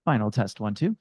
Final test one, two.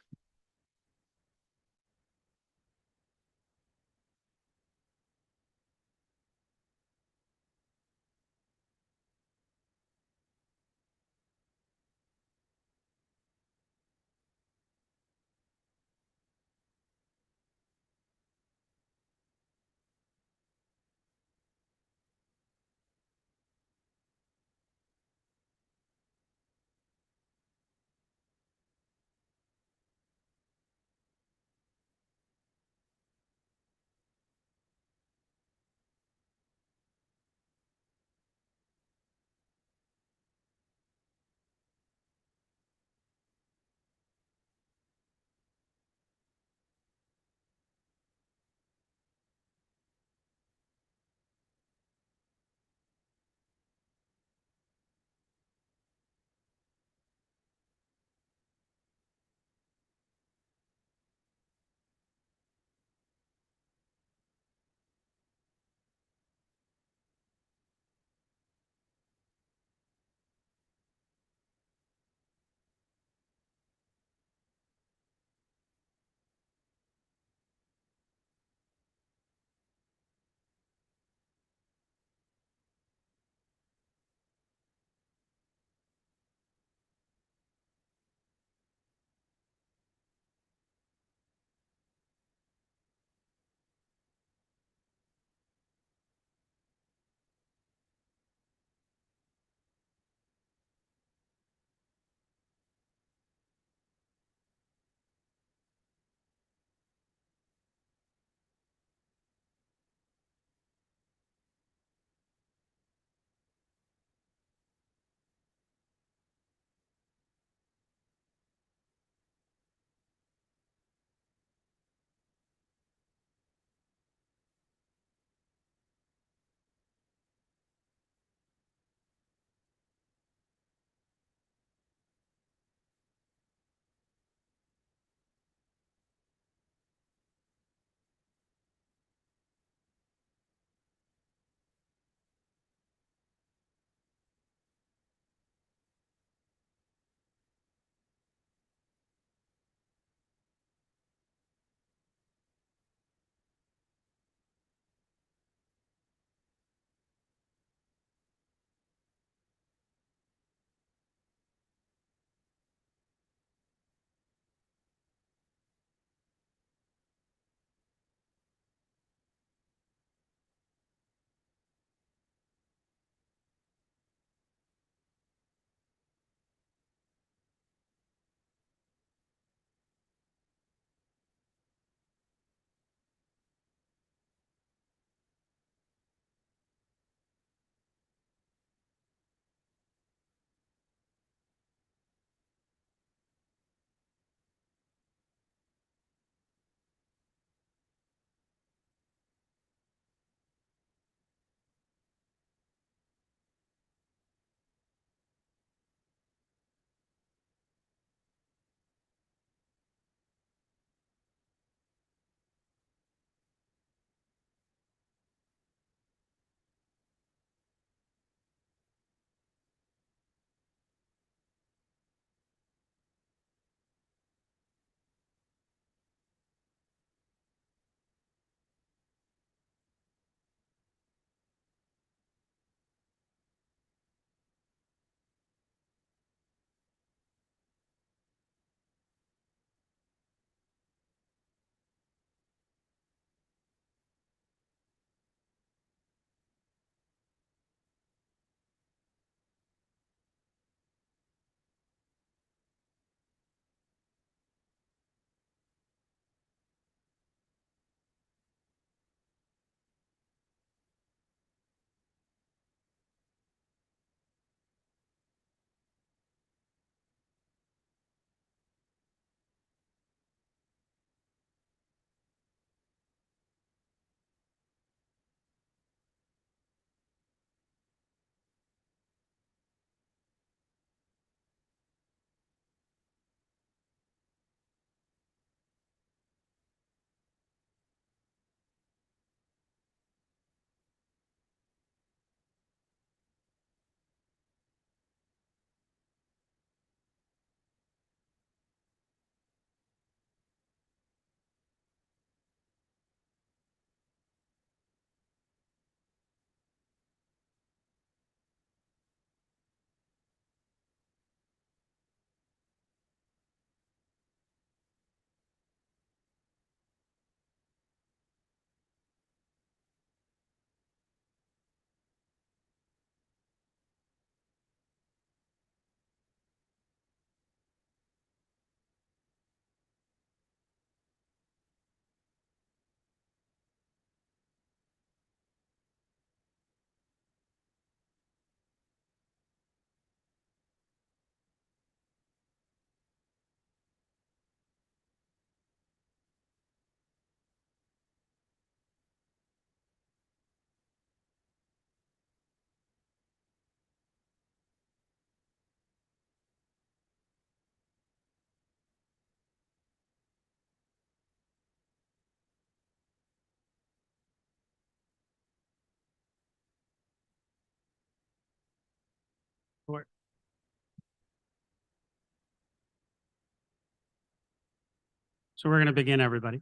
So we're going to begin, everybody.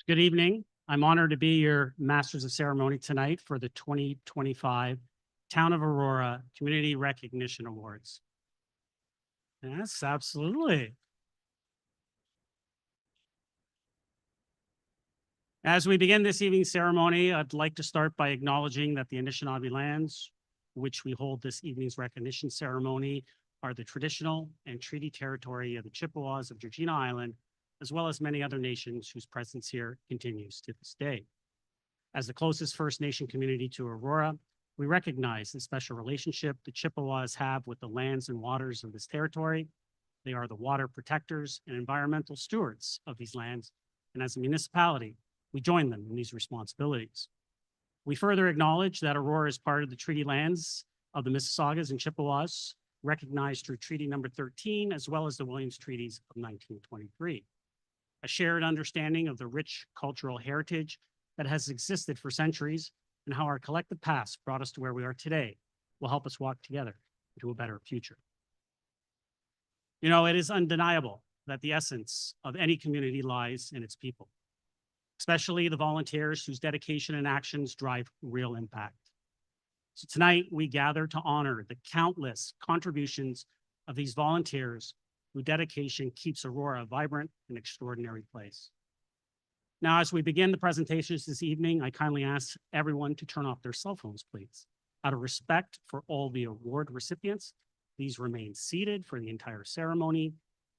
Good evening. I'm honored to be your Masters of Ceremony tonight for the 2025 Town of Aurora Community Recognition Awards. Yes, absolutely. As we begin this evening's ceremony, I'd like to start by acknowledging that the Anishinaabe lands, which we hold this evening's recognition ceremony, are the traditional and treaty territory of the Chippewas of Georgina Island, as well as many other nations whose presence here continues to this day. As the closest First Nation community to Aurora, we recognize the special relationship the Chippewas have with the lands and waters of this territory. They are the water protectors and environmental stewards of these lands, and as a municipality, we join them in these responsibilities. We further acknowledge that Aurora is part of the treaty lands of the Mississaugas and Chippewas, recognized through Treaty Number 13, as well as the Williams Treaties of 1923. A shared understanding of the rich cultural heritage that has existed for centuries and how our collective past brought us to where we are today will help us walk together into a better future. You know, it is undeniable that the essence of any community lies in its people, especially the volunteers whose dedication and actions drive real impact. So tonight we gather to honor the countless contributions of these volunteers whose dedication keeps Aurora a vibrant and extraordinary place. Now, as we begin the presentations this evening, I kindly ask everyone to turn off their cell phones, please. Out of respect for all the award recipients, please remain seated for the entire ceremony.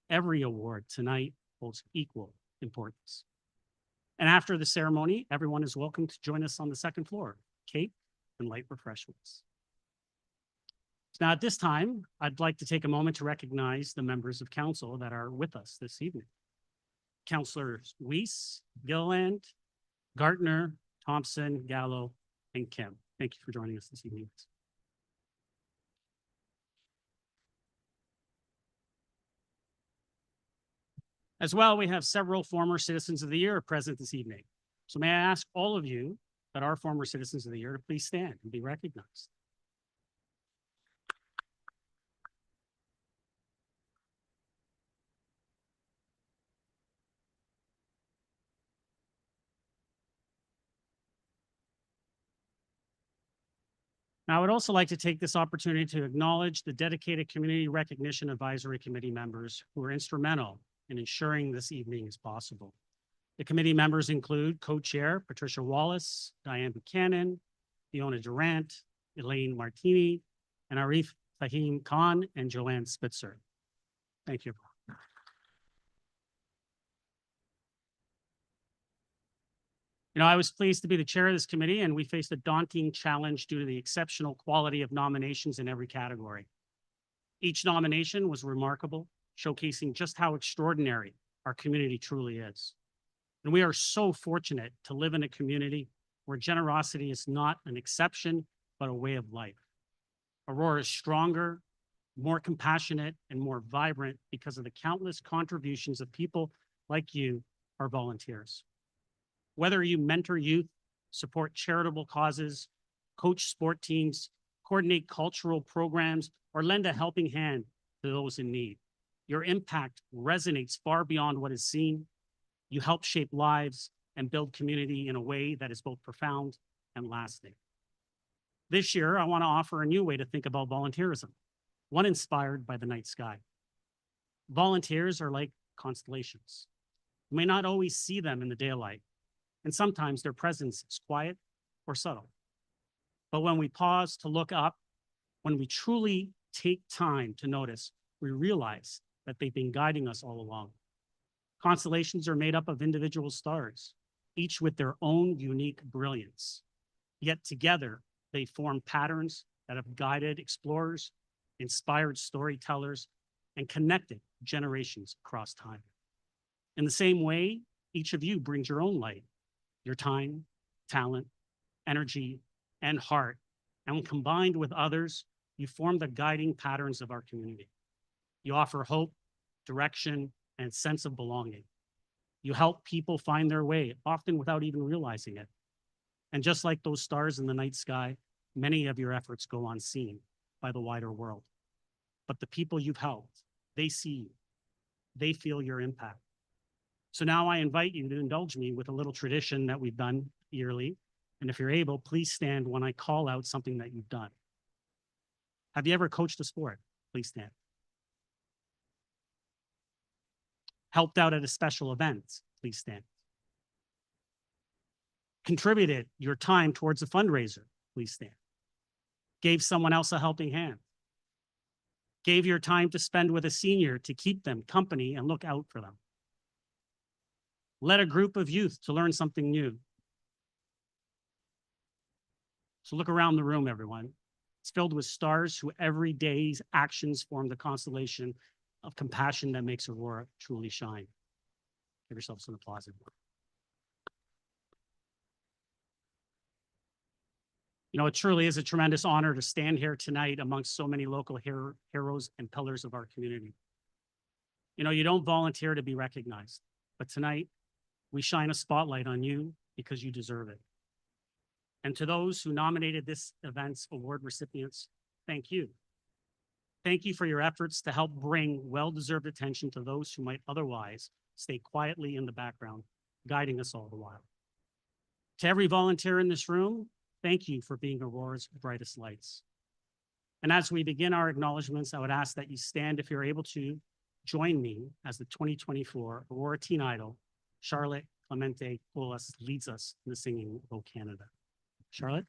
Every award tonight holds equal importance. And after the ceremony, everyone is welcome to join us on the second floor, cake and light refreshments. Now, at this time, I'd like to take a moment to recognize the members of council that are with us this evening. Councilors Weiss, Gilliland, Gartner, Thompson, Gallo, and Kim. Thank you for joining us this evening. As well, we have several former Citizens of the Year present this evening. So may I ask all of you that are former Citizens of the Year to please stand and be recognized. Now, I would also like to take this opportunity to acknowledge the dedicated Community Recognition Advisory Committee members who are instrumental in ensuring this evening is possible. The committee members include co-chair Patricia Wallace, Diane Buchanan, Fiona Durant, Elaine Martini, and Arif Fahim Khan and Joanne Spitzer. Thank you. You know, I was pleased to be the chair of this committee, and we faced a daunting challenge due to the exceptional quality of nominations in every category. Each nomination was remarkable, showcasing just how extraordinary our community truly is. And we are so fortunate to live in a community where generosity is not an exception, but a way of life. Aurora is stronger, more compassionate, and more vibrant because of the countless contributions of people like you, our volunteers. Whether you mentor youth, support charitable causes, coach sport teams, coordinate cultural programs, or lend a helping hand to those in need, your impact resonates far beyond what is seen. You help shape lives and build community in a way that is both profound and lasting. This year, I want to offer a new way to think about volunteerism, one inspired by the night sky. Volunteers are like constellations. You may not always see them in the daylight, and sometimes their presence is quiet or subtle. But when we pause to look up, when we truly take time to notice, we realize that they've been guiding us all along. Constellations are made up of individual stars, each with their own unique brilliance. Yet together, they form patterns that have guided explorers, inspired storytellers, and connected generations across time. In the same way, each of you brings your own light, your time, talent, energy, and heart. And when combined with others, you form the guiding patterns of our community. You offer hope, direction, and sense of belonging. You help people find their way, often without even realizing it. And just like those stars in the night sky, Many of your efforts go unseen by the wider world, but the people you've helped, they see you, they feel your impact. So now I invite you to indulge me with a little tradition that we've done yearly. And if you're able, please stand when I call out something that you've done. Have you ever coached a sport? Please stand. Helped out at a special event? Please stand. Contributed your time towards a fundraiser? Please stand. Gave someone else a helping hand? Gave your time to spend with a senior to keep them company and look out for them? Led a group of youth to learn something new? So look around the room, everyone. It's filled with stars who every day's actions form the constellation of compassion that makes Aurora truly shine. Give yourself some applause. You know, it truly is a tremendous honor to stand here tonight amongst so many local heroes and pillars of our community. You know, you don't volunteer to be recognized, but tonight we shine a spotlight on you because you deserve it. And to those who nominated this event's award recipients, thank you. Thank you for your efforts to help bring well-deserved attention to those who might otherwise stay quietly in the background, guiding us all the while. To every volunteer in this room, thank you for being Aurora's brightest lights. And as we begin our acknowledgements, I would ask that you stand if you're able to join me as the 2024 Aurora Teen Idol, Charlotte Clemente Colas, leads us in the singing of O Canada. Charlotte?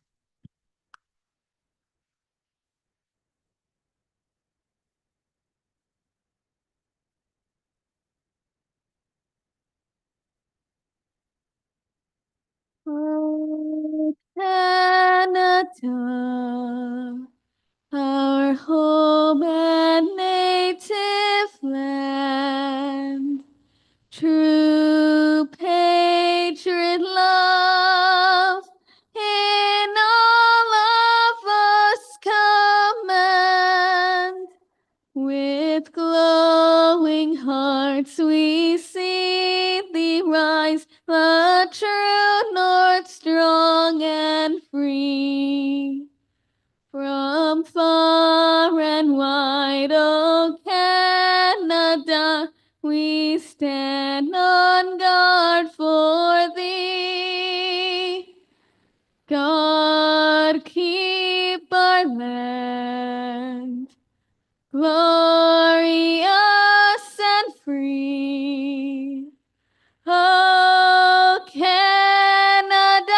Oh, Canada, our home and native land, true patriot love in all of us command. With glowing hearts we see thee rise, the true north, strong and free. From far and wide, O Canada, we stand on guard for thee. God keep our land glorious and free. Oh, Canada,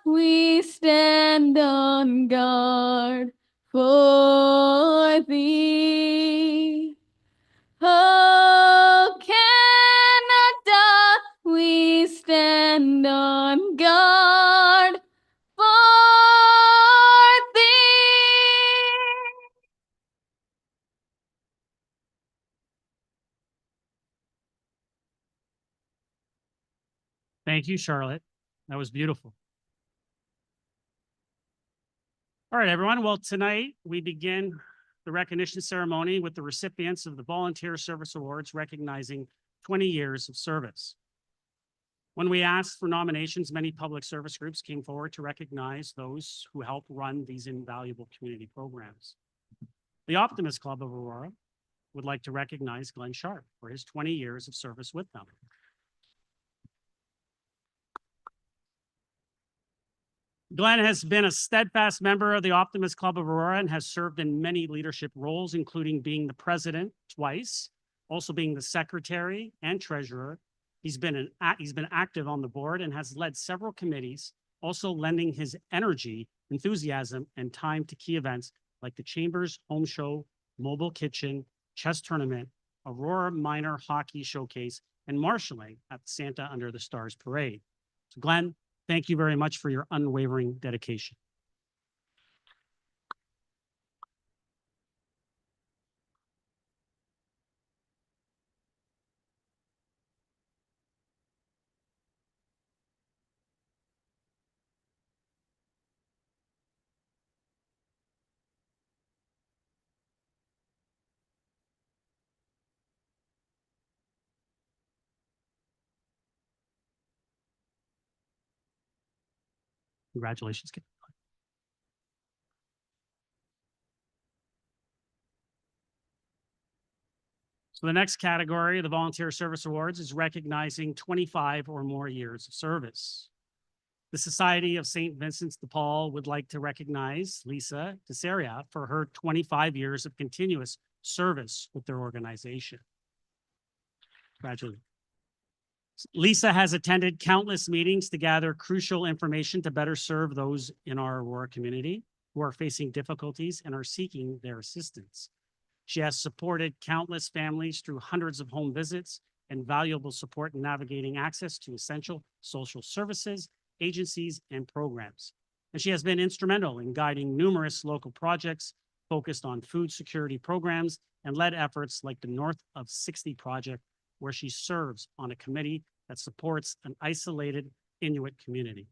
we stand on guard for thee. Oh, Canada, we stand on guard for thee. Thank you, Charlotte. That was beautiful. All right, everyone. Well, tonight we begin the recognition ceremony with the recipients of the Volunteer Service Awards recognizing 20 years of service. When we asked for nominations, many public service groups came forward to recognize those who help run these invaluable community programs. The Optimist Club of Aurora would like to recognize Glenn Sharp for his 20 years of service with them. Glenn has been a steadfast member of the Optimist Club of Aurora and has served in many leadership roles, including being the president twice, also being the secretary and treasurer. He's been active on the board and has led several committees, also lending his energy, enthusiasm, and time to key events like the Chambers Home Show, Mobile Kitchen, Chess Tournament, Aurora Minor Hockey Showcase, and marshalling at the Santa Under the Stars Parade. So Glenn, thank you very much for your unwavering dedication. Congratulations. So the next category of the Volunteer Service Awards is recognizing 25 or more years of service. The Society of St. Vincent de Paul would like to recognize Lisa Desaria for her 25 years of continuous service with their organization. Congratulations. Lisa has attended countless meetings to gather crucial information to better serve those in our Aurora community who are facing difficulties and are seeking their assistance. She has supported countless families through hundreds of home visits and valuable support in navigating access to essential social services, agencies, and programs. And she has been instrumental in guiding numerous local projects focused on food security programs and led efforts like the North of 60 project, where she serves on a committee that supports an isolated Inuit community.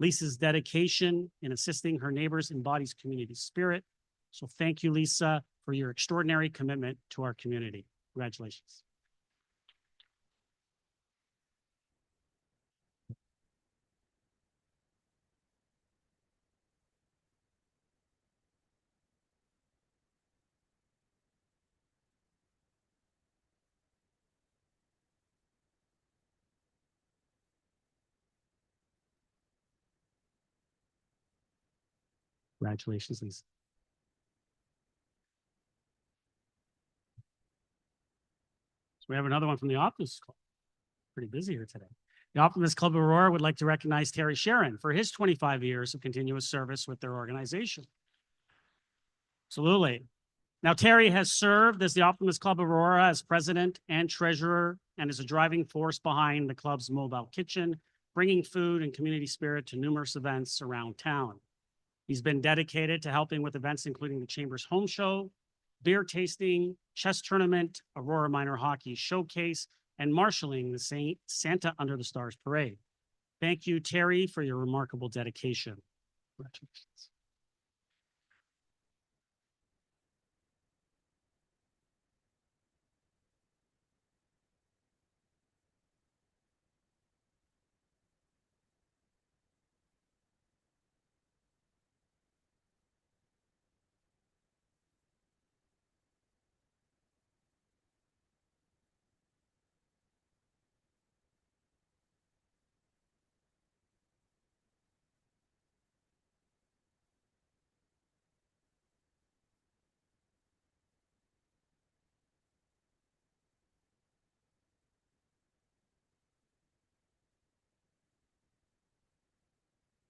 Lisa's dedication in assisting her neighbors embodies community spirit. So thank you, Lisa, for your extraordinary commitment to our community. Congratulations. Congratulations, Lisa. So we have another one from the Optimist Club. Pretty busy here today. The Optimist Club of Aurora would like to recognize Terry Sharon for his 25 years of continuous service with their organization. Absolutely. Now, Terry has served as the Optimist Club of Aurora as president and treasurer and is a driving force behind the club's mobile kitchen, bringing food and community spirit to numerous events around town. He's been dedicated to helping with events including the Chamber's Home Show, beer tasting, chess tournament, Aurora Minor Hockey Showcase, and marshaling the Santa Under the Stars Parade. Thank you, Terry, for your remarkable dedication. Congratulations.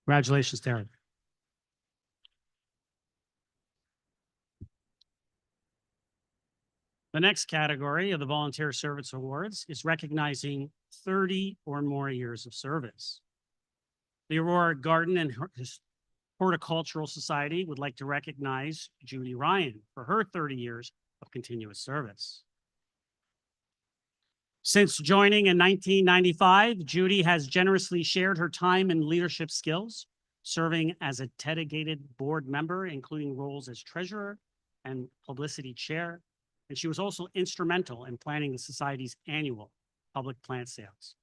Congratulations, Terry. The next category of the Volunteer Service Awards is recognizing 30 or more years of service. The Aurora Garden and Horticultural Society would like to recognize Judy Ryan for her 30 years of continuous service. Since joining in 1995, Judy has generously shared her time and leadership skills, serving as a dedicated board member, including roles as treasurer and publicity chair. And she was also instrumental in planning the Society's annual public plant sales.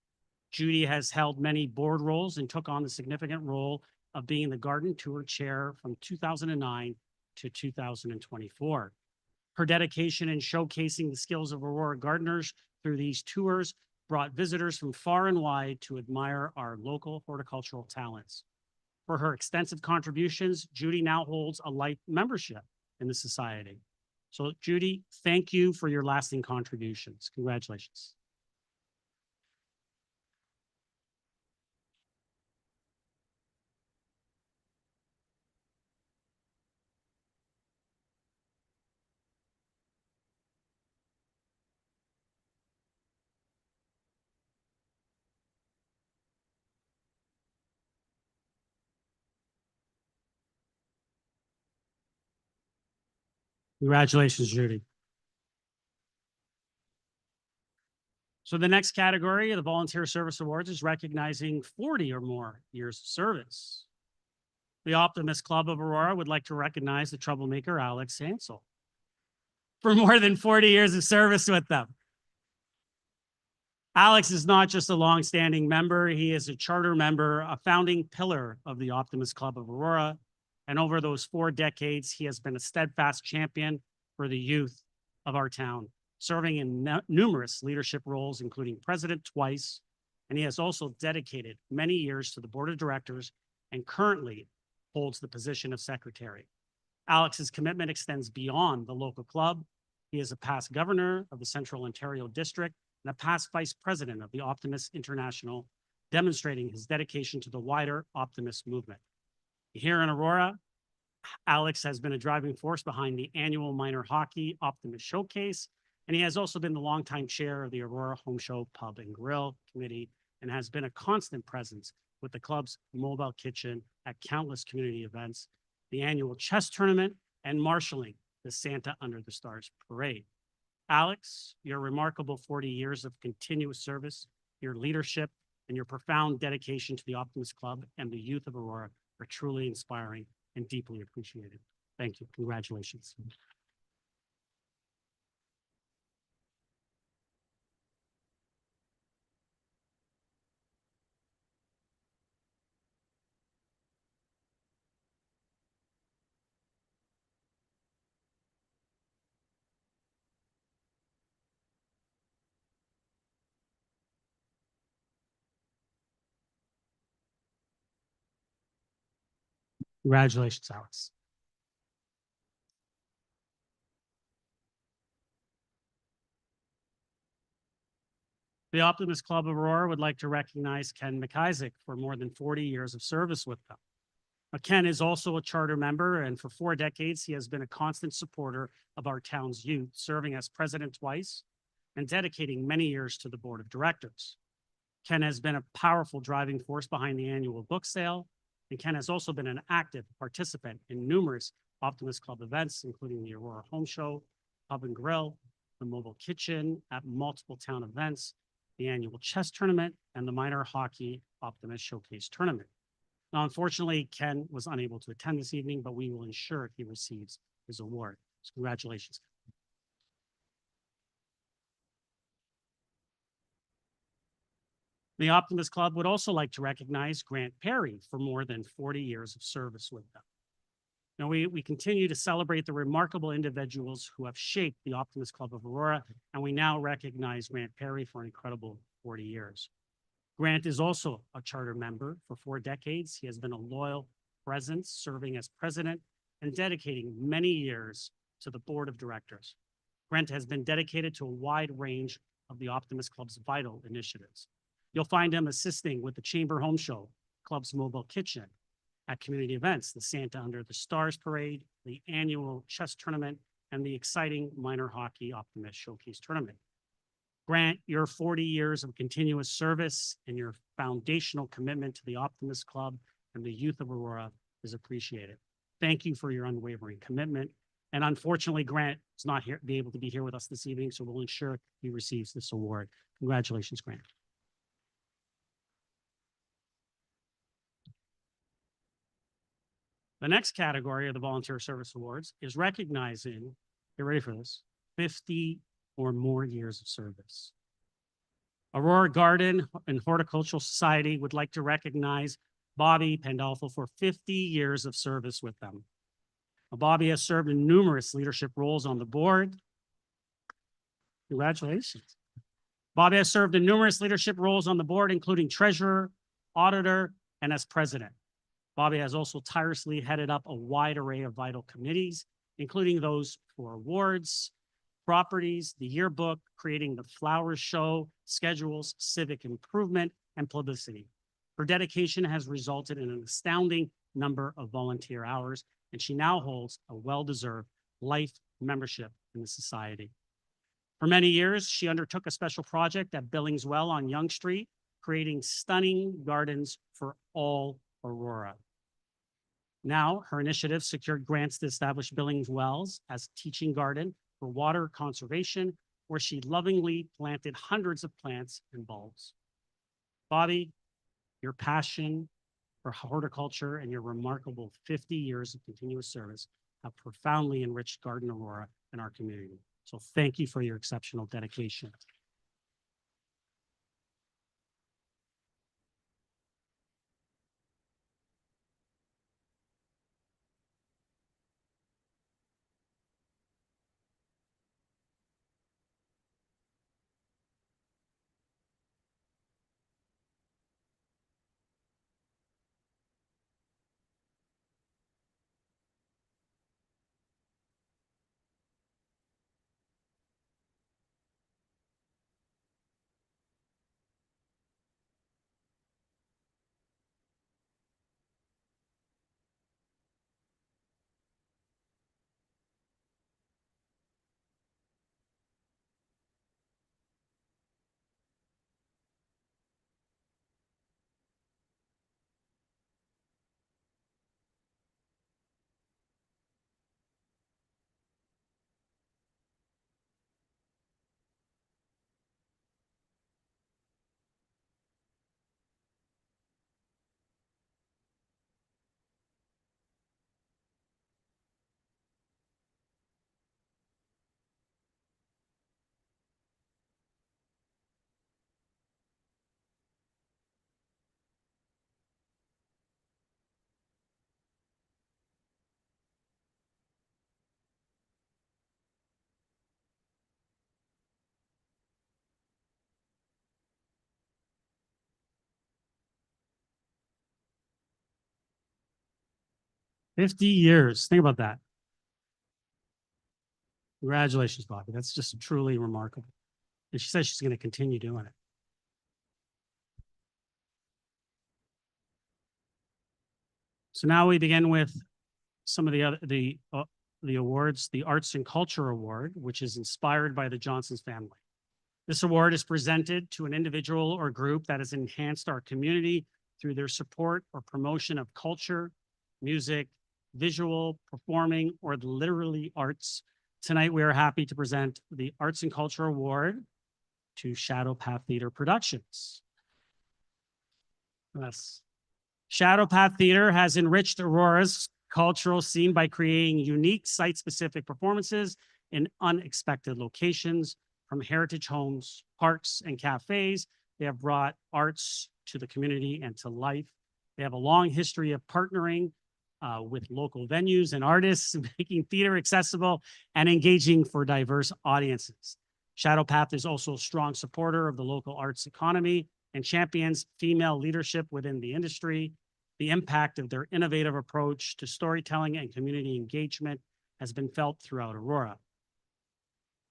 Judy has held many board roles and took on the significant role of being the garden tour chair from 2009 to 2024. Her dedication in showcasing the skills of Aurora gardeners through these tours brought visitors from far and wide to admire our local horticultural talents. For her extensive contributions, Judy now holds a life membership in the Society. So Judy, thank you for your lasting contributions. Congratulations. Congratulations, Judy. So the next category of the Volunteer Service Awards is recognizing 40 or more years of service. The Optimist Club of Aurora would like to recognize the troublemaker, Alex Hansel, for more than 40 years of service with them. Alex is not just a longstanding member, he is a charter member, a founding pillar of the Optimist Club of Aurora. And over those 4 decades, he has been a steadfast champion for the youth of our town, serving in numerous leadership roles, including president twice, and he has also dedicated many years to the board of directors and currently holds the position of secretary. Alex's commitment extends beyond the local club. He is a past governor of the Central Ontario District and a past vice president of the Optimist International, demonstrating his dedication to the wider Optimist movement. Here in Aurora, Alex has been a driving force behind the annual Minor Hockey Optimist Showcase, and he has also been the longtime chair of the Aurora Home Show Pub and Grill Committee and has been a constant presence with the club's mobile kitchen at countless community events, the annual chess tournament, and marshaling the Santa Under the Stars parade. Alex, your remarkable 40 years of continuous service, your leadership, and your profound dedication to the Optimist Club and the youth of Aurora are truly inspiring and deeply appreciated. Thank you. Congratulations. Congratulations, Alex. The Optimist Club of Aurora would like to recognize Ken McIsaac for more than 40 years of service with them. Ken is also a charter member, and for 4 decades, he has been a constant supporter of our town's youth, serving as president twice and dedicating many years to the board of directors. Ken has been a powerful driving force behind the annual book sale, and Ken has also been an active participant in numerous Optimist Club events, including the Aurora Home Show, Pub and Grill, the Mobile Kitchen at multiple town events, the annual chess tournament, and the Minor Hockey Optimist Showcase tournament. Now, unfortunately, Ken was unable to attend this evening, but we will ensure he receives his award. So congratulations. The Optimist Club would also like to recognize Grant Perry for more than 40 years of service with them. Now, we continue to celebrate the remarkable individuals who have shaped the Optimist Club of Aurora, and we now recognize Grant Perry for an incredible 40 years. Grant is also a charter member for 4 decades. He has been a loyal presence, serving as president and dedicating many years to the board of directors. Grant has been dedicated to a wide range of the Optimist Club's vital initiatives. You'll find him assisting with the Chamber Home Show, Club's Mobile Kitchen, at community events, the Santa Under the Stars Parade, the annual chess tournament, and the exciting Minor Hockey Optimist Showcase tournament. Grant, your 40 years of continuous service and your foundational commitment to the Optimist Club and the youth of Aurora is appreciated. Thank you for your unwavering commitment. And unfortunately, Grant is not here, able to be here with us this evening, so we'll ensure he receives this award. Congratulations, Grant. The next category of the Volunteer Service Awards is recognizing, get ready for this, 50 or more years of service. Aurora Garden and Horticultural Society would like to recognize Bobby Pandolfo for 50 years of service with them. Bobby has served in numerous leadership roles on the board. Congratulations. Bobby has served in numerous leadership roles on the board, including treasurer, auditor, and as president. Bobby has also tirelessly headed up a wide array of vital committees, including those for awards, properties, the yearbook, creating the flowers show, schedules, civic improvement, and publicity. Her dedication has resulted in an astounding number of volunteer hours, and she now holds a well-deserved life membership in the society. For many years, she undertook a special project at Billings Well on Yonge Street, creating stunning gardens for all Aurora. Now, her initiative secured grants to establish Billings Wells as a teaching garden for water conservation, where she lovingly planted hundreds of plants and bulbs. Bobby, your passion for horticulture and your remarkable 50 years of continuous service have profoundly enriched Garden Aurora and our community. So thank you for your exceptional dedication. 50 years. Think about that. Congratulations, Bobby. That's just truly remarkable. And she says she's going to continue doing it. So now we begin with some of the awards, the Arts and Culture Award, which is inspired by the Johnson's family. This award is presented to an individual or group that has enhanced our community through their support or promotion of culture, music, visual, performing, or the literally arts. Tonight, we are happy to present the Arts and Culture Award to Shadow Path Theater Productions. Yes. Shadow Path Theater has enriched Aurora's cultural scene by creating unique site-specific performances in unexpected locations. From heritage homes, parks, and cafes, they have brought arts to the community and to life. They have a long history of partnering with local venues and artists, making theater accessible and engaging for diverse audiences. Shadow Path is also a strong supporter of the local arts economy and champions female leadership within the industry. The impact of their innovative approach to storytelling and community engagement has been felt throughout Aurora.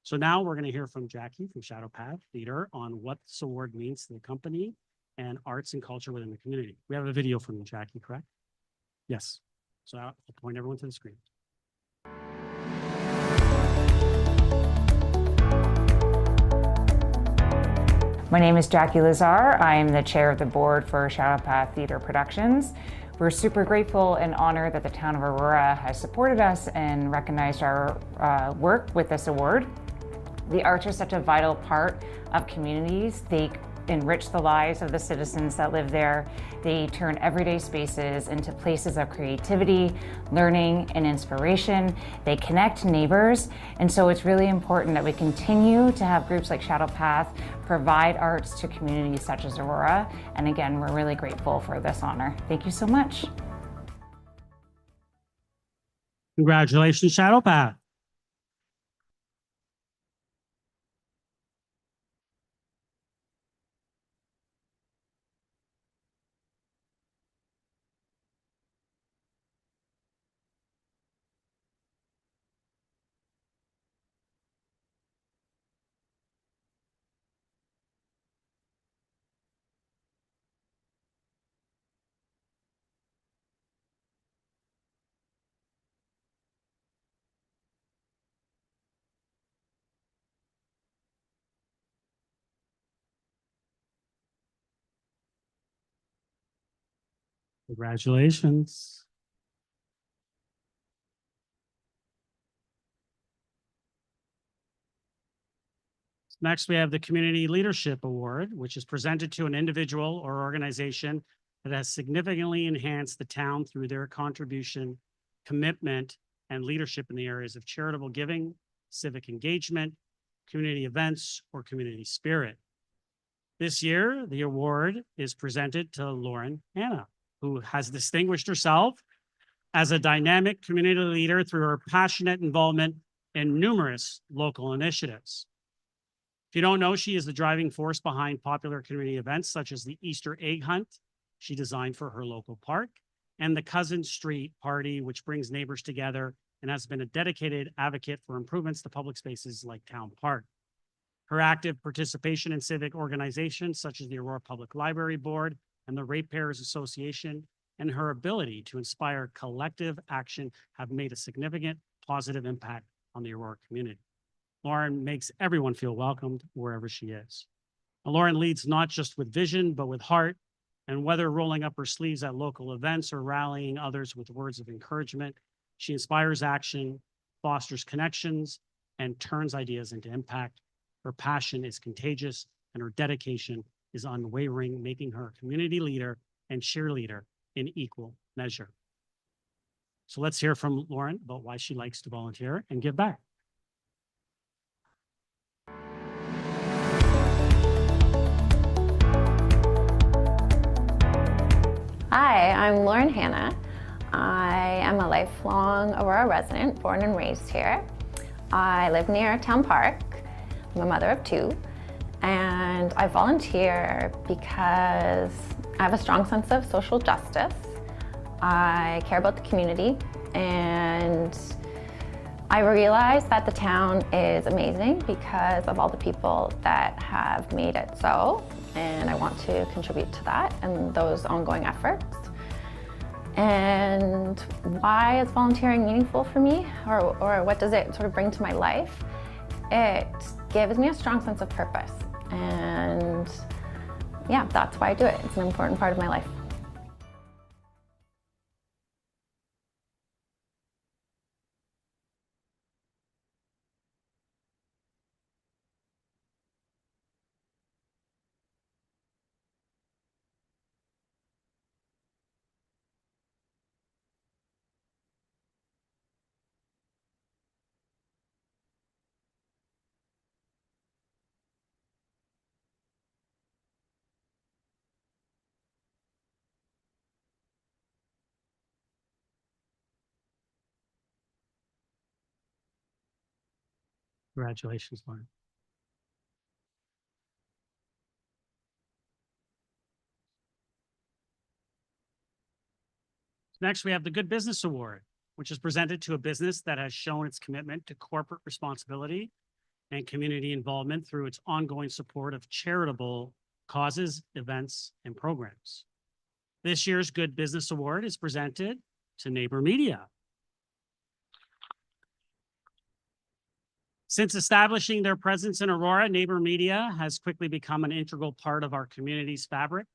So now we're going to hear from Jackie from Shadow Path Theater on what this award means to the company and arts and culture within the community. We have a video from you, Jackie, correct? Yes. So I'll point everyone to the screen. My name is Jackie Lazar. I am the chair of the board for Shadow Path Theater Productions. We're super grateful and honored that the town of Aurora has supported us and recognized our work with this award. The arts are such a vital part of communities. They enrich the lives of the citizens that live there. They turn everyday spaces into places of creativity, learning, and inspiration. They connect neighbors, and so it's really important that we continue to have groups like Shadow Path provide arts to communities such as Aurora. And again, we're really grateful for this honor. Thank you so much. Congratulations, Shadow Path. Congratulations. Next, we have the Community Leadership Award, which is presented to an individual or organization that has significantly enhanced the town through their contribution, commitment, and leadership in the areas of charitable giving, civic engagement, community events, or community spirit. This year, the award is presented to Lauren Hanna, who has distinguished herself as a dynamic community leader through her passionate involvement in numerous local initiatives. If you don't know, she is the driving force behind popular community events such as the Easter egg hunt she designed for her local park and the Cousin Street Party, which brings neighbors together and has been a dedicated advocate for improvements to public spaces like Town Park. Her active participation in civic organizations such as the Aurora Public Library Board and the Ratepayers Association and her ability to inspire collective action have made a significant positive impact on the Aurora community. Lauren makes everyone feel welcomed wherever she is. Now, Lauren leads not just with vision, but with heart, and whether rolling up her sleeves at local events or rallying others with words of encouragement, she inspires action, fosters connections, and turns ideas into impact. Her passion is contagious, and her dedication is unwavering, making her a community leader and cheerleader in equal measure. So let's hear from Lauren about why she likes to volunteer and give back. Hi, I'm Lauren Hanna. I am a lifelong Aurora resident, born and raised here. I live near Town Park. I'm a mother of two, and I volunteer because I have a strong sense of social justice. I care about the community, And I realized that the town is amazing because of all the people that have made it so, and I want to contribute to that and those ongoing efforts. And why is volunteering meaningful for me, or what does it sort of bring to my life? It gives me a strong sense of purpose, and yeah, that's why I do it. It's an important part of my life. Congratulations, Lauren. Next, we have the Good Business Award, which is presented to a business that has shown its commitment to corporate responsibility and community involvement through its ongoing support of charitable causes, events, and programs. This year's Good Business Award is presented to Neighbor Media. Since establishing their presence in Aurora, Neighbor Media has quickly become an integral part of our community's fabric.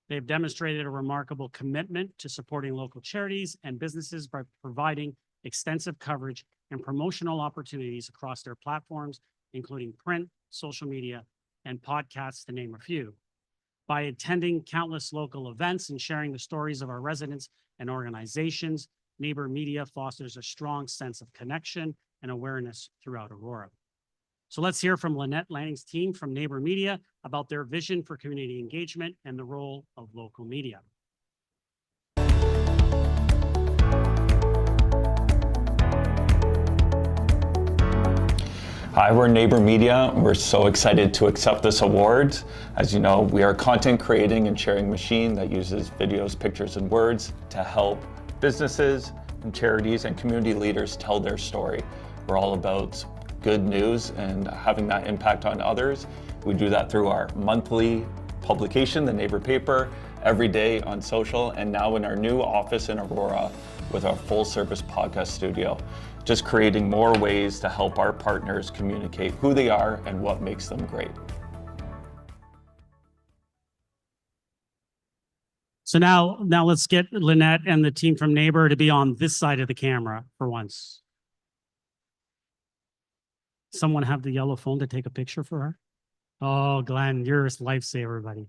They've demonstrated a remarkable commitment to supporting local charities and businesses by providing extensive coverage and promotional opportunities across their platforms, including print, social media, and podcasts, to name a few. By attending countless local events and sharing the stories of our residents and organizations, Neighbor Media fosters a strong sense of connection and awareness throughout Aurora. So let's hear from Lynette Lanning's team from Neighbor Media about their vision for community engagement and the role of local media. Hi, we're Neighbor Media. We're so excited to accept this award. As you know, we are a content creating and sharing machine that uses videos, pictures, and words to help businesses and charities and community leaders tell their story. We're all about good news and having that impact on others. We do that through our monthly publication, the Neighbor Paper, every day on social, and now in our new office in Aurora with our full service podcast studio. Just creating more ways to help our partners communicate who they are and what makes them great. So now let's get Lynette and the team from Neighbor to be on this side of the camera for once. Someone have the yellow phone to take a picture for her? Oh, Glenn, you're a lifesaver, buddy.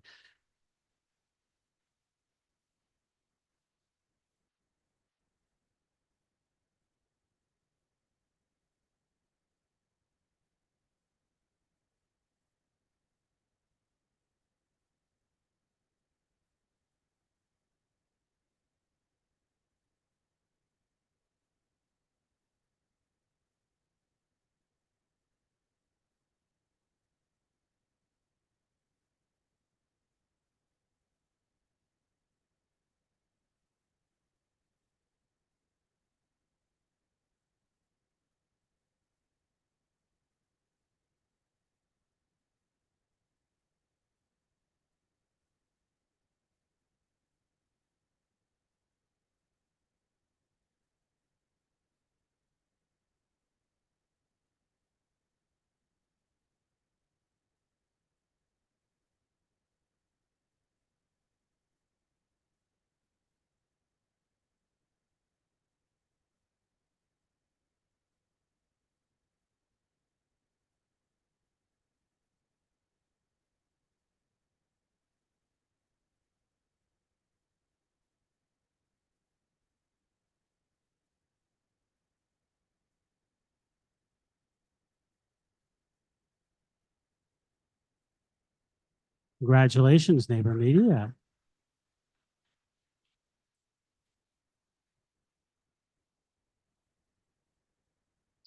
Congratulations, Neighbor Media.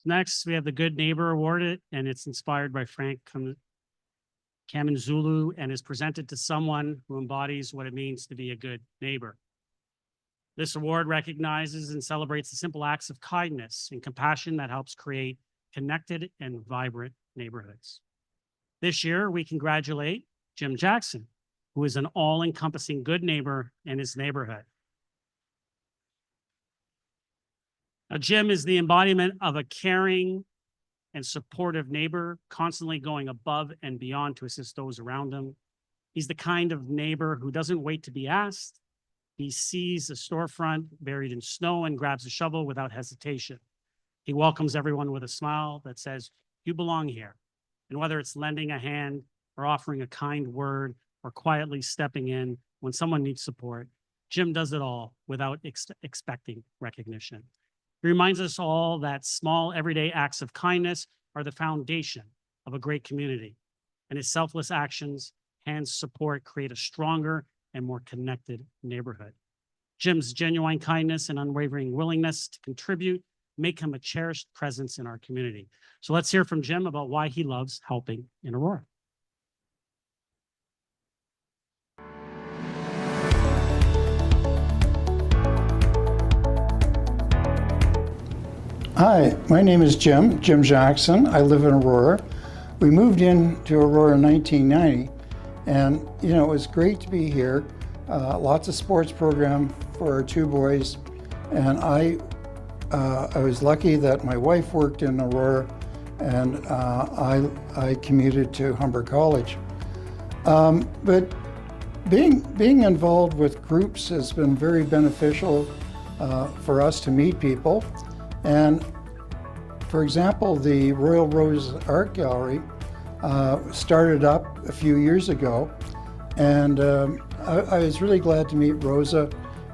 Next, we have the Good Neighbor Award, and it's inspired by Frank Kamanzulu and is presented to someone who embodies what it means to be a good neighbor. This award recognizes and celebrates the simple acts of kindness and compassion that helps create connected and vibrant neighborhoods. This year, we congratulate Jim Jackson, who is an all-encompassing good neighbor in his neighborhood. Now, Jim is the embodiment of a caring and supportive neighbor, constantly going above and beyond to assist those around him. He's the kind of neighbor who doesn't wait to be asked. He sees a storefront buried in snow and grabs a shovel without hesitation. He welcomes everyone with a smile that says, "You belong here." And whether it's lending a hand or offering a kind word or quietly stepping in when someone needs support, Jim does it all without expecting recognition. He reminds us all that small, everyday acts of kindness are the foundation of a great community, and his selfless actions and support create a stronger and more connected neighborhood. Jim's genuine kindness and unwavering willingness to contribute make him a cherished presence in our community. So let's hear from Jim about why he loves helping in Aurora. Hi, my name is Jim Jackson. I live in Aurora. We moved into Aurora in 1990, and it was great to be here. Lots of sports program for our two boys, and I was lucky that my wife worked in Aurora, and I commuted to Humber College. But being involved with groups has been very beneficial for us to meet people. And for example, the Royal Rose Art Gallery started up a few years ago, and I was really glad to meet Rosa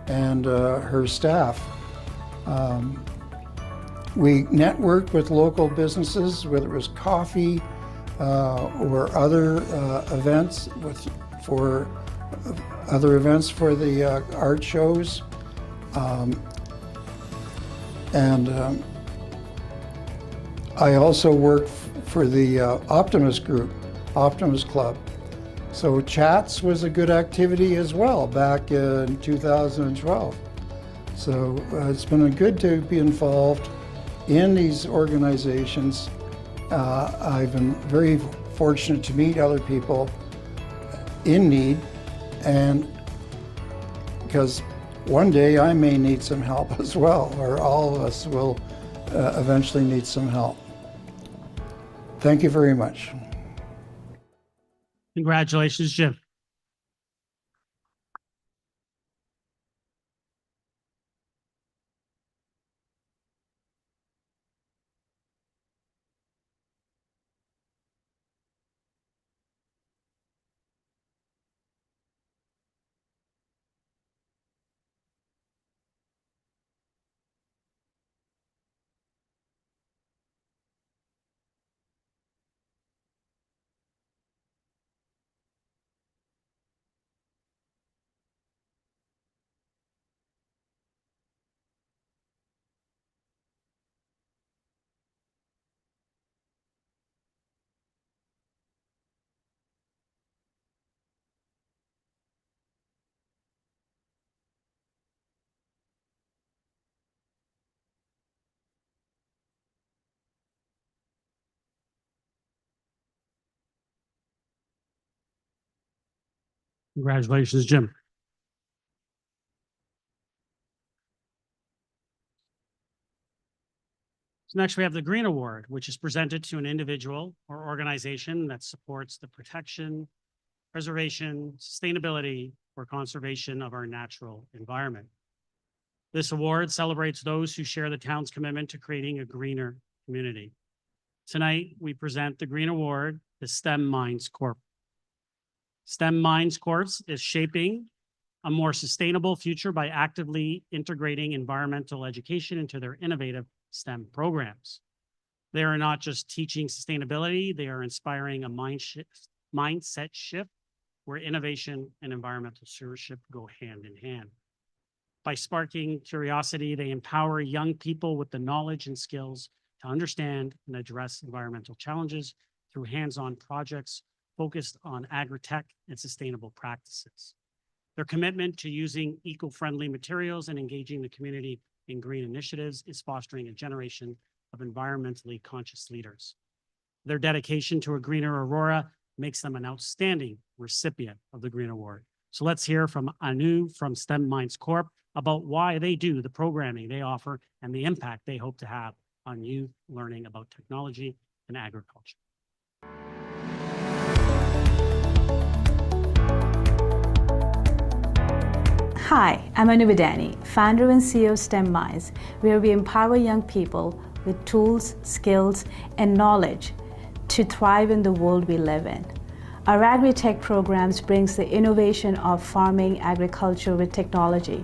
and her staff. We networked with local businesses, whether it was coffee or other events for the art shows. And I also work for the Optimist Group, Optimist Club. So Chats was a good activity as well back in 2012. So it's been good to be involved in these organizations. I've been very fortunate to meet other people in need, and because one day I may need some help as well, or all of us will eventually need some help. Thank you very much. Congratulations, Jim. Congratulations, Jim. So next we have the Green Award, which is presented to an individual or organization that supports the protection, preservation, sustainability, or conservation of our natural environment. This award celebrates those who share the town's commitment to creating a greener community. Tonight, we present the Green Award to STEM Minds Corp. STEM Minds Corp is shaping a more sustainable future by actively integrating environmental education into their innovative STEM programs. They are not just teaching sustainability, they are inspiring a mindset shift where innovation and environmental stewardship go hand in hand. By sparking curiosity, they empower young people with the knowledge and skills to understand and address environmental challenges through hands-on projects focused on agri-tech and sustainable practices. Their commitment to using eco-friendly materials and engaging the community in green initiatives is fostering a generation of environmentally conscious leaders. Their dedication to a greener Aurora makes them an outstanding recipient of the Green Award. So let's hear from Anu from STEM Minds Corp about why they do the programming they offer and the impact they hope to have on youth learning about technology and agriculture. Hi, I'm Anu Vidani, founder and CEO of STEM Minds, where we empower young people with tools, skills, and knowledge to thrive in the world we live in. Our Agri-Tech programs brings the innovation of farming agriculture with technology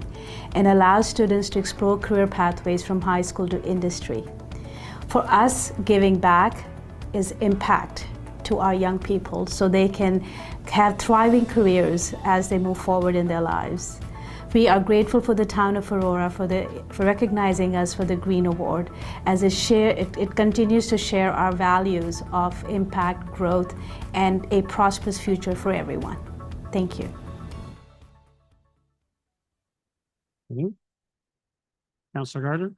and allows students to explore career pathways from high school to industry. For us, giving back is impact to our young people so they can have thriving careers as they move forward in their lives. We are grateful for the town of Aurora for recognizing us for the Green Award, as it continues to share our values of impact, growth, and a prosperous future for everyone. Thank you. Councillor Gardner?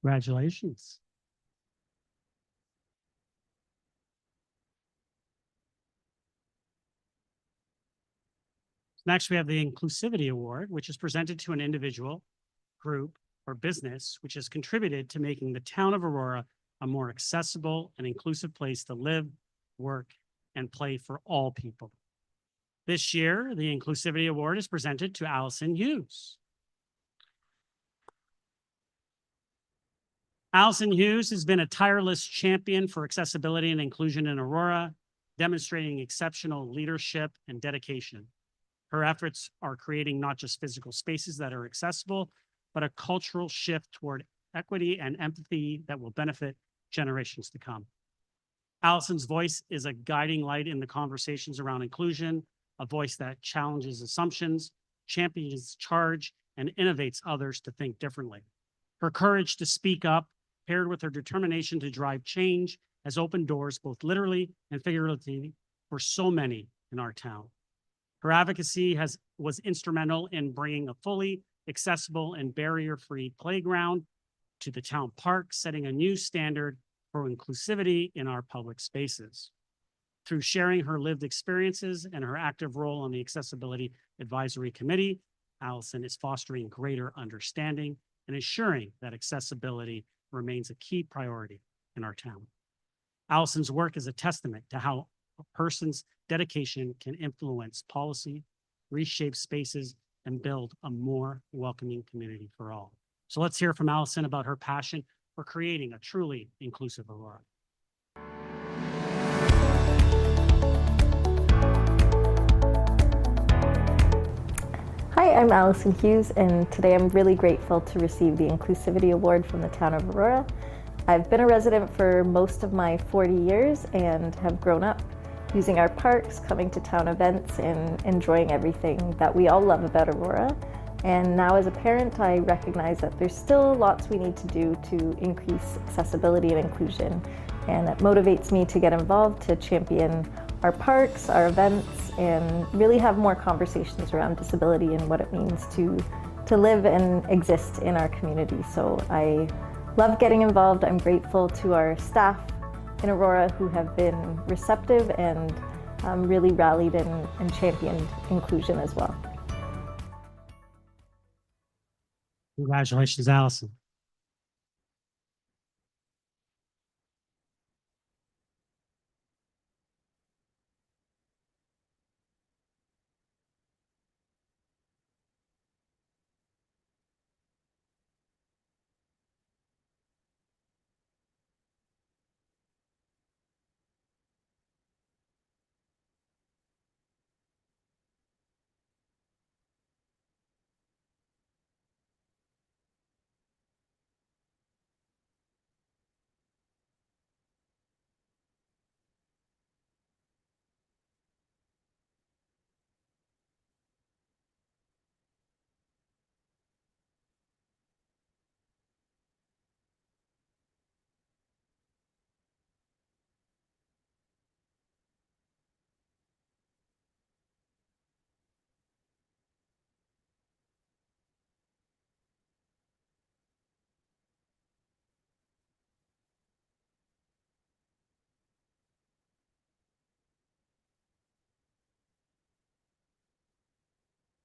Congratulations. Next, we have the Inclusivity Award, which is presented to an individual, group, or business which has contributed to making the town of Aurora a more accessible and inclusive place to live, work, and play for all people. This year, the Inclusivity Award is presented to Allison Hughes. Allison Hughes has been a tireless champion for accessibility and inclusion in Aurora, demonstrating exceptional leadership and dedication. Her efforts are creating not just physical spaces that are accessible, but a cultural shift toward equity and empathy that will benefit generations to come. Allison's voice is a guiding light in the conversations around inclusion, a voice that challenges assumptions, champions charge, and innovates others to think differently. Her courage to speak up, paired with her determination to drive change, has opened doors both literally and figuratively for so many in our town. Her advocacy was instrumental in bringing a fully accessible and barrier-free playground to the town park, setting a new standard for inclusivity in our public spaces. Through sharing her lived experiences and her active role on the Accessibility Advisory Committee, Allison is fostering greater understanding and ensuring that accessibility remains a key priority in our town. Allison's work is a testament to how a person's dedication can influence policy, reshape spaces, and build a more welcoming community for all. So let's hear from Allison about her passion for creating a truly inclusive Aurora. Hi, I'm Allison Hughes, and today I'm really grateful to receive the Inclusivity Award from the town of Aurora. I've been a resident for most of my 40 years and have grown up using our parks, coming to town events, and enjoying everything that we all love about Aurora. And now as a parent, I recognize that there's still lots we need to do to increase accessibility and inclusion. And that motivates me to get involved, to champion our parks, our events, and really have more conversations around disability and what it means to live and exist in our community. So I love getting involved. I'm grateful to our staff in Aurora who have been receptive and really rallied and championed inclusion as well. Congratulations, Allison.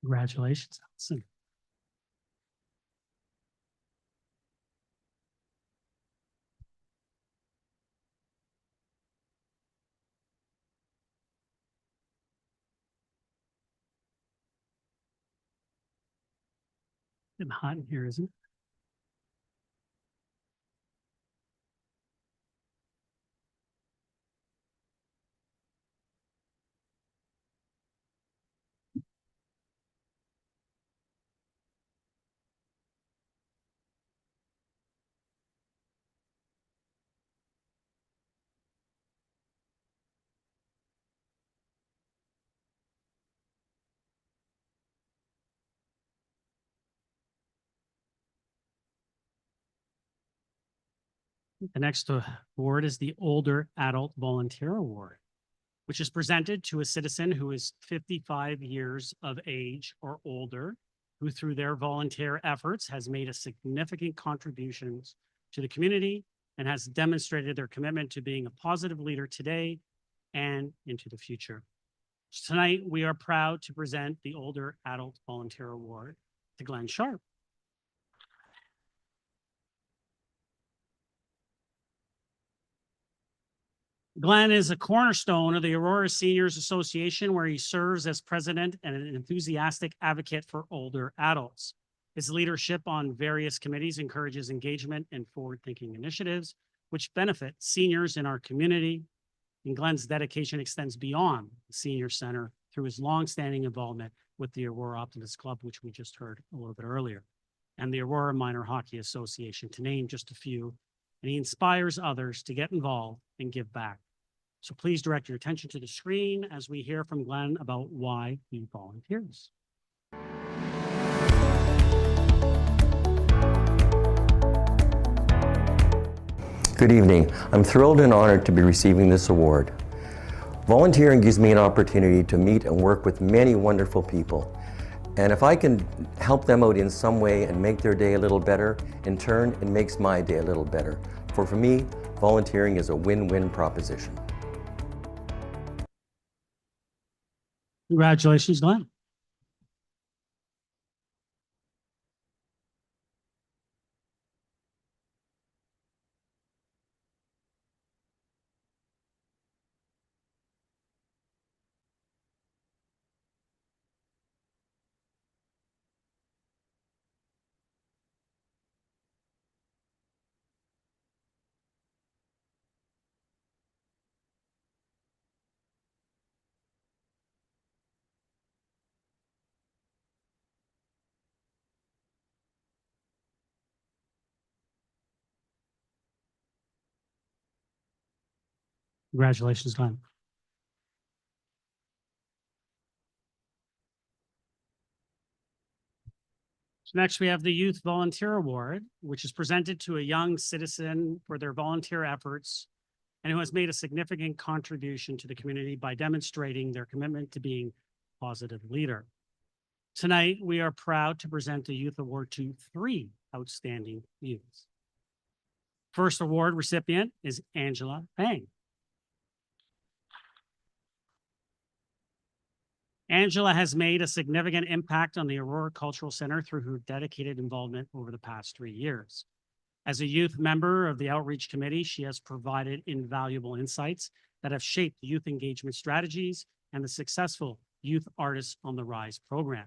Congratulations, Allison. It's hot in here, isn't it? The next award is the Older Adult Volunteer Award, which is presented to a citizen who is 55 years of age or older, who through their volunteer efforts has made a significant contributions to the community and has demonstrated their commitment to being a positive leader today and into the future. Tonight, we are proud to present the Older Adult Volunteer Award to Glenn Sharp. Glenn is a cornerstone of the Aurora Seniors Association, where he serves as president and an enthusiastic advocate for older adults. His leadership on various committees encourages engagement and forward-thinking initiatives, which benefit seniors in our community. And Glenn's dedication extends beyond the Senior Center through his longstanding involvement with the Aurora Optimist Club, which we just heard a little bit earlier, and the Aurora Minor Hockey Association, to name just a few. And he inspires others to get involved and give back. So please direct your attention to the screen as we hear from Glenn about why he volunteers. Good evening. I'm thrilled and honored to be receiving this award. Volunteering gives me an opportunity to meet and work with many wonderful people. And if I can help them out in some way and make their day a little better, in turn, it makes my day a little better. For me, volunteering is a win-win proposition. Congratulations, Glenn. Congratulations, Glenn. So next we have the Youth Volunteer Award, which is presented to a young citizen for their volunteer efforts and who has made a significant contribution to the community by demonstrating their commitment to being a positive leader. Tonight, we are proud to present the Youth Award to 3 outstanding youths. First award recipient is Angela Bang. Angela has made a significant impact on the Aurora Cultural Center through her dedicated involvement over the past 3 years. As a youth member of the Outreach Committee, she has provided invaluable insights that have shaped youth engagement strategies and the successful Youth Artists on the Rise program.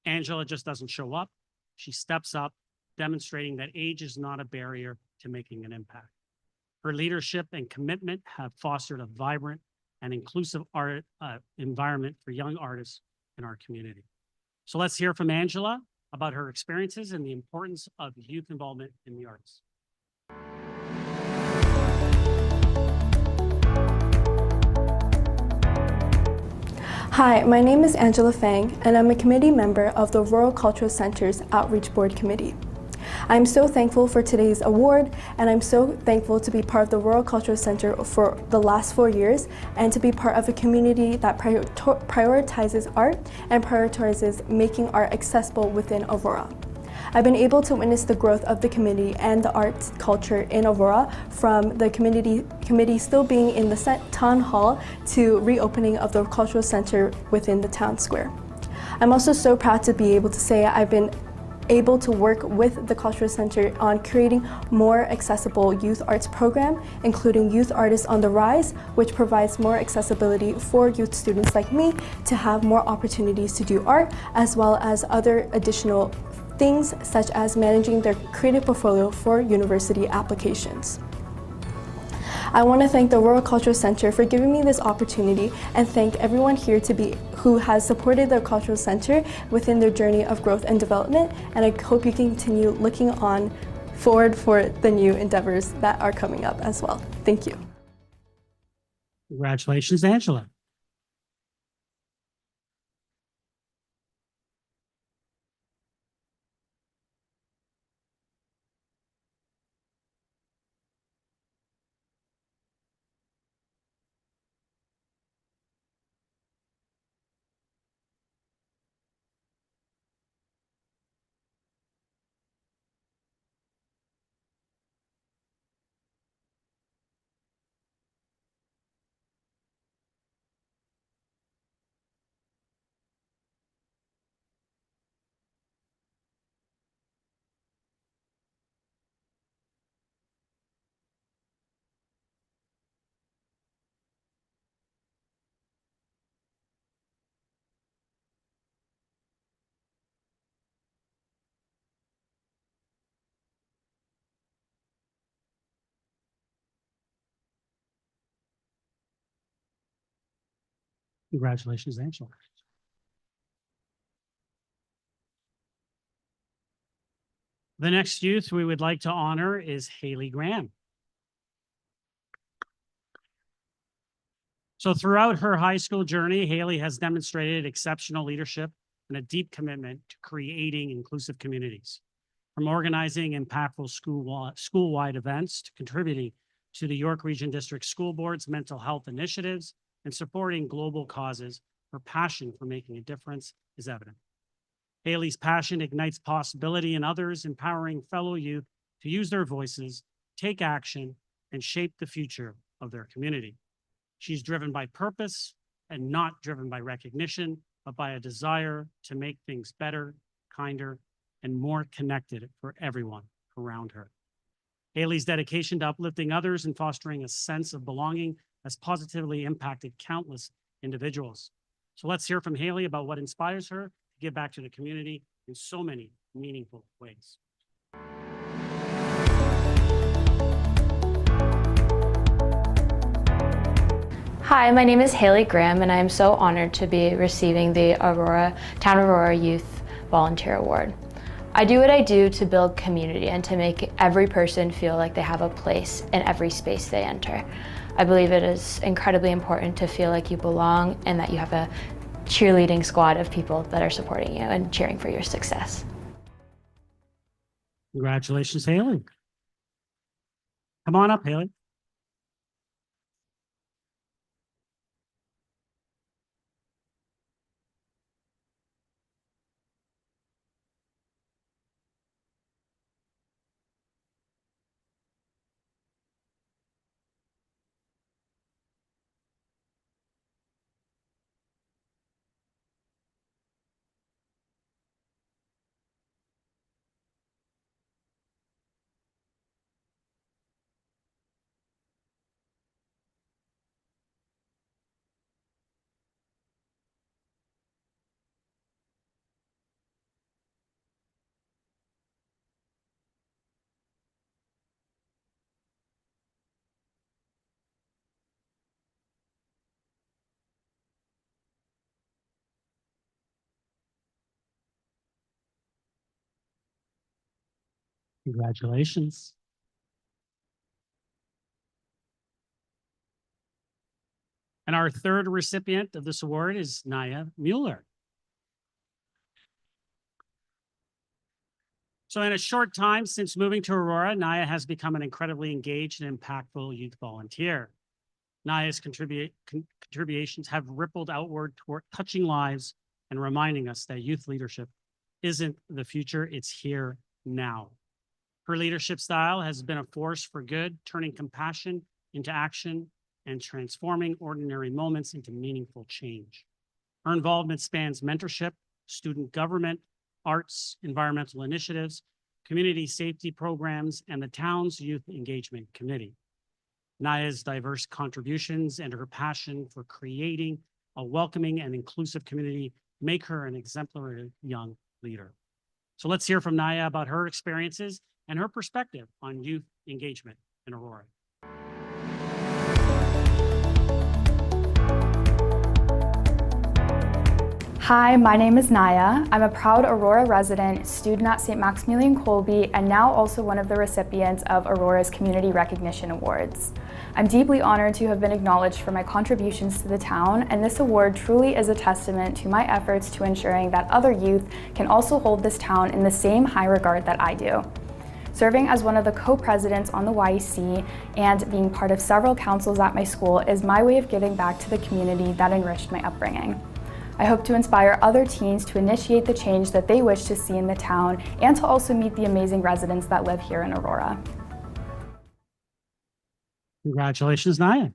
Angela just doesn't show up. She steps up, demonstrating that age is not a barrier to making an impact. Her leadership and commitment have fostered a vibrant and inclusive art environment for young artists in our community. So let's hear from Angela about her experiences and the importance of youth involvement in the arts. Hi, my name is Angela Fang, and I'm a committee member of the Rural Cultural Center's Outreach Board Committee. I'm so thankful for today's award, and I'm so thankful to be part of the Rural Cultural Center for the last 4 years and to be part of a community that prioritizes art and prioritizes making art accessible within Aurora. I've been able to witness the growth of the community and the arts culture in Aurora, from the committee still being in the town hall to reopening of the cultural center within the town square. I'm also so proud to be able to say I've been able to work with the Cultural Center on creating more accessible youth arts program, including Youth Artists on the Rise, which provides more accessibility for youth students like me to have more opportunities to do art, as well as other additional things such as managing their creative portfolio for university applications. I want to thank the Rural Cultural Center for giving me this opportunity, and thank everyone here who has supported the Cultural Center within their journey of growth and development, and I hope you continue looking forward for the new endeavors that are coming up as well. Thank you. Congratulations, Angela. Congratulations, Angela. The next youth we would like to honor is Haley Graham. So throughout her high school journey, Haley has demonstrated exceptional leadership and a deep commitment to creating inclusive communities. From organizing impactful school-wide events to contributing to the York Region District School Board's mental health initiatives and supporting global causes, her passion for making a difference is evident. Haley's passion ignites possibility in others, empowering fellow youth to use their voices, take action, and shape the future of their community. She's driven by purpose and not driven by recognition, but by a desire to make things better, kinder, and more connected for everyone around her. Haley's dedication to uplifting others and fostering a sense of belonging has positively impacted countless individuals. So let's hear from Haley about what inspires her to give back to the community in so many meaningful ways. Hi, my name is Haley Graham, and I'm so honored to be receiving the Town of Aurora Youth Volunteer Award. I do what I do to build community and to make every person feel like they have a place in every space they enter. I believe it is incredibly important to feel like you belong and that you have a cheerleading squad of people that are supporting you and cheering for your success. Congratulations, Haley. Come on up, Haley. Congratulations. And our third recipient of this award is Naya Mueller. So in a short time since moving to Aurora, Naya has become an incredibly engaged and impactful youth volunteer. Naya's contributions have rippled outward toward touching lives and reminding us that youth leadership isn't the future, it's here now. Her leadership style has been a force for good, turning compassion into action and transforming ordinary moments into meaningful change. Her involvement spans mentorship, student government, arts, environmental initiatives, community safety programs, and the town's youth engagement committee. Naya's diverse contributions and her passion for creating a welcoming and inclusive community make her an exemplary young leader. So let's hear from Naya about her experiences and her perspective on youth engagement in Aurora. Hi, my name is Naya. I'm a proud Aurora resident, student at St. Maximilian Kolbe, and now also one of the recipients of Aurora's Community Recognition Awards. I'm deeply honored to have been acknowledged for my contributions to the town, and this award truly is a testament to my efforts to ensuring that other youth can also hold this town in the same high regard that I do. Serving as one of the co-presidents on the YEC and being part of several councils at my school is my way of giving back to the community that enriched my upbringing. I hope to inspire other teens to initiate the change that they wish to see in the town and to also meet the amazing residents that live here in Aurora. Congratulations, Naya.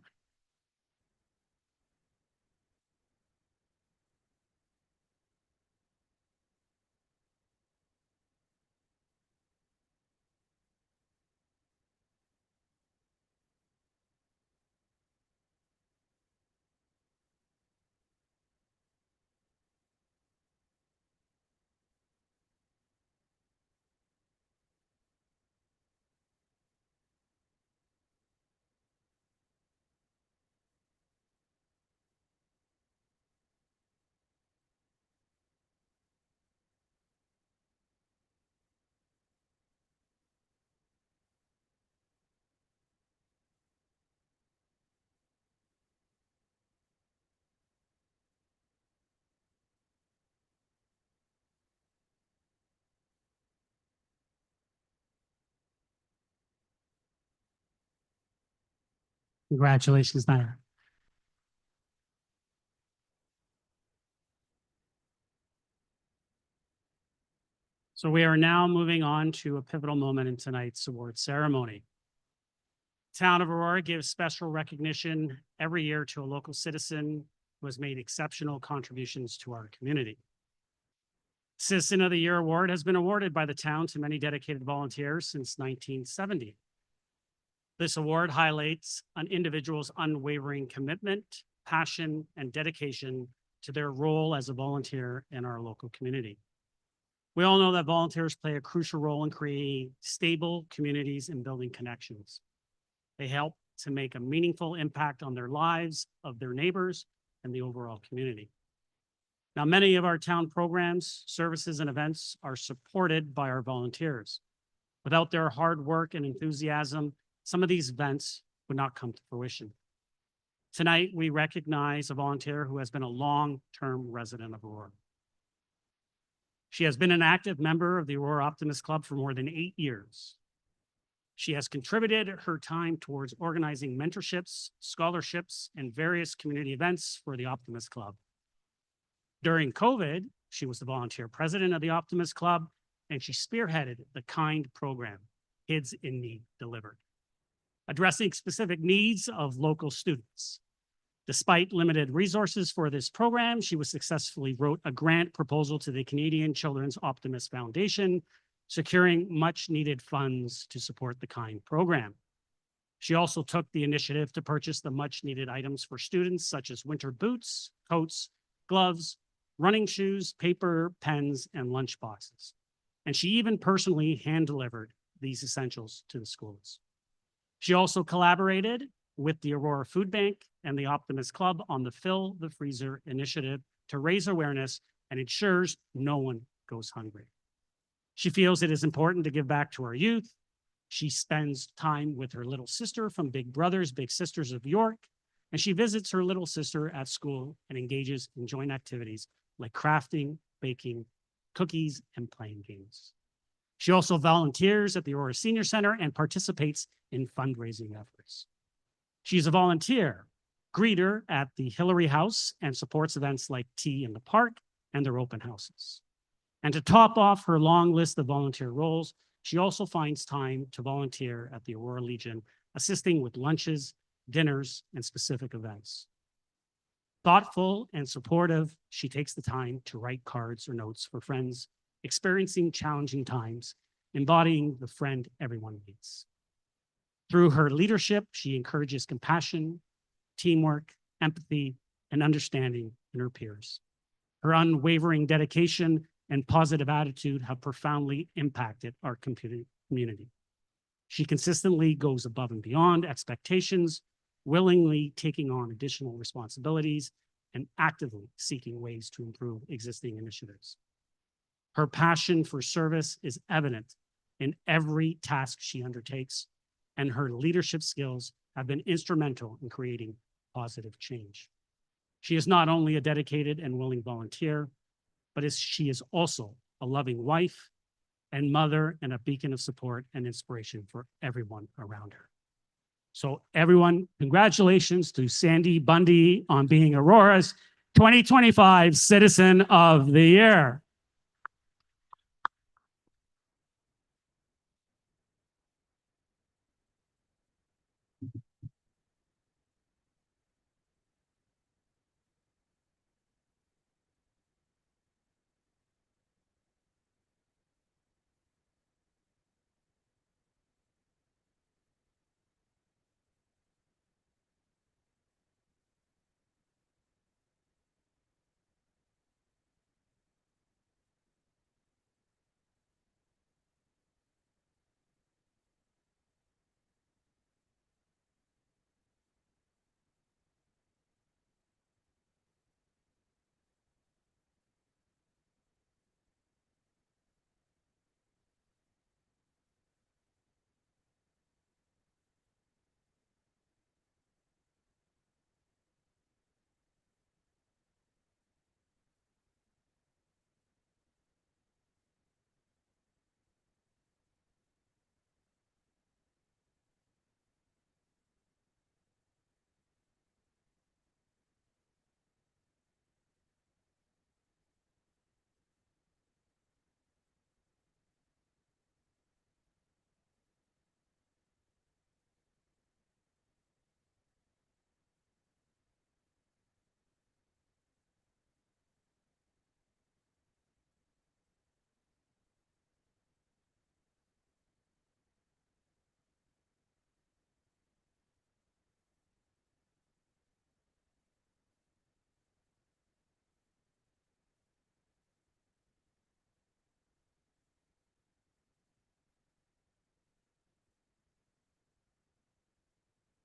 Congratulations, Naya. So we are now moving on to a pivotal moment in tonight's award ceremony. Town of Aurora gives special recognition every year to a local citizen who has made exceptional contributions to our community. Citizen of the Year award has been awarded by the town to many dedicated volunteers since 1970. This award highlights an individual's unwavering commitment, passion, and dedication to their role as a volunteer in our local community. We all know that volunteers play a crucial role in creating stable communities and building connections. They help to make a meaningful impact on their lives, of their neighbors, and the overall community. Now, many of our town programs, services, and events are supported by our volunteers. Without their hard work and enthusiasm, some of these events would not come to fruition. Tonight, we recognize a volunteer who has been a long-term resident of Aurora. She has been an active member of the Aurora Optimist Club for more than 8 years. She has contributed her time towards organizing mentorships, scholarships, and various community events for the Optimist Club. During COVID, she was the volunteer president of the Optimist Club, and she spearheaded the KIND program, Kids in Need Delivered, addressing specific needs of local students. Despite limited resources for this program, she successfully wrote a grant proposal to the Canadian Children's Optimist Foundation, securing much needed funds to support the KIND program. She also took the initiative to purchase the much needed items for students, such as winter boots, coats, gloves, running shoes, paper, pens, and lunch boxes. And she even personally hand-delivered these essentials to the schools. She also collaborated with the Aurora Food Bank and the Optimist Club on the Fill the Freezer initiative to raise awareness and ensures no one goes hungry. She feels it is important to give back to our youth. She spends time with her little sister from Big Brothers Big Sisters of York, and she visits her little sister at school and engages in joint activities like crafting, baking, cookies, and playing games. She also volunteers at the Aurora Senior Center and participates in fundraising efforts. She's a volunteer greeter at the Hillary House and supports events like Tea in the Park and their open houses. And to top off her long list of volunteer roles, she also finds time to volunteer at the Aurora Legion, assisting with lunches, dinners, and specific events. Thoughtful and supportive, she takes the time to write cards or notes for friends experiencing challenging times, embodying the friend everyone needs. Through her leadership, she encourages compassion, teamwork, empathy, and understanding in her peers. Her unwavering dedication and positive attitude have profoundly impacted our community. She consistently goes above and beyond expectations, willingly taking on additional responsibilities and actively seeking ways to improve existing initiatives. Her passion for service is evident in every task she undertakes, and her leadership skills have been instrumental in creating positive change. She is not only a dedicated and willing volunteer, but she is also a loving wife and mother and a beacon of support and inspiration for everyone around her. So everyone, congratulations to Sandy Bundy on being Aurora's 2025 Citizen of the Year.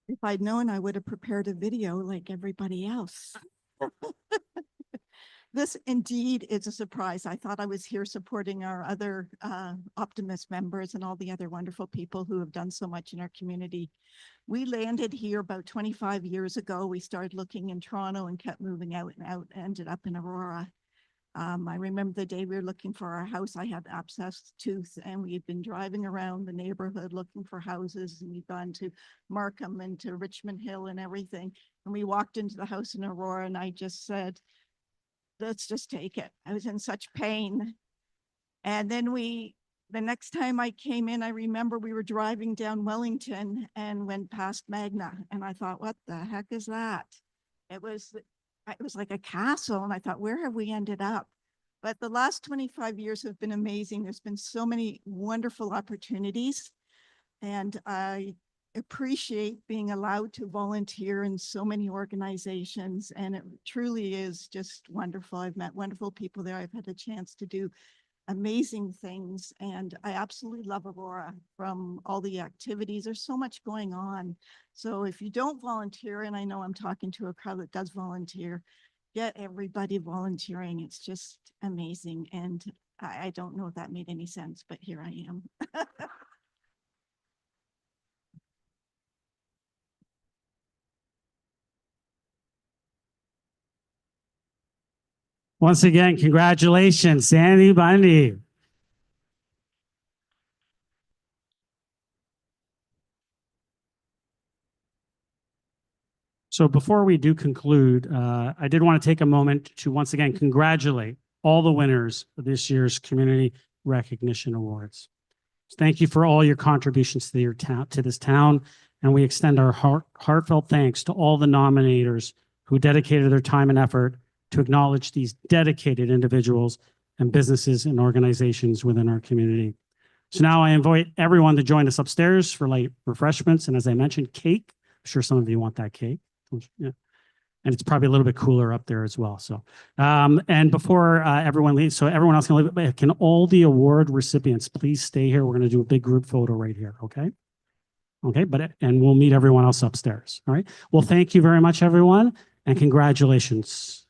If I'd known, I would have prepared a video like everybody else. This indeed is a surprise. I thought I was here supporting our other Optimist members and all the other wonderful people who have done so much in our community. We landed here about 25 years ago. We started looking in Toronto and kept moving out and out, ended up in Aurora. I remember the day we were looking for our house. I had abscessed tooth, and we had been driving around the neighborhood looking for houses, and we'd gone to Markham and to Richmond Hill and everything. And we walked into the house in Aurora, and I just said, let's just take it. I was in such pain. And then the next time I came in, I remember we were driving down Wellington and went past Magna. And I thought, what the heck is that? It was like a castle. And I thought, where have we ended up? But the last 25 years have been amazing. There's been so many wonderful opportunities. And I appreciate being allowed to volunteer in so many organizations, and it truly is just wonderful. I've met wonderful people there. I've had a chance to do amazing things, and I absolutely love Aurora from all the activities. There's so much going on. So if you don't volunteer, and I know I'm talking to a crowd that does volunteer, get everybody volunteering. It's just amazing. And I don't know if that made any sense, but here I am. Once again, congratulations, Sandy Bundy. So before we do conclude, I did want to take a moment to once again congratulate all the winners of this year's Community Recognition Awards. Thank you for all your contributions to your town, to this town, and we extend our heartfelt thanks to all the nominators who dedicated their time and effort to acknowledge these dedicated individuals and businesses and organizations within our community. So now I invite everyone to join us upstairs for light refreshments, and as I mentioned, cake. I'm sure some of you want that cake. Yeah. And it's probably a little bit cooler up there as well. So, and before everyone leaves, so everyone else can leave, but can all the award recipients please stay here? We're going to do a big group photo right here. Okay. Okay. And we'll meet everyone else upstairs. All right. Well, thank you very much, everyone. And congratulations.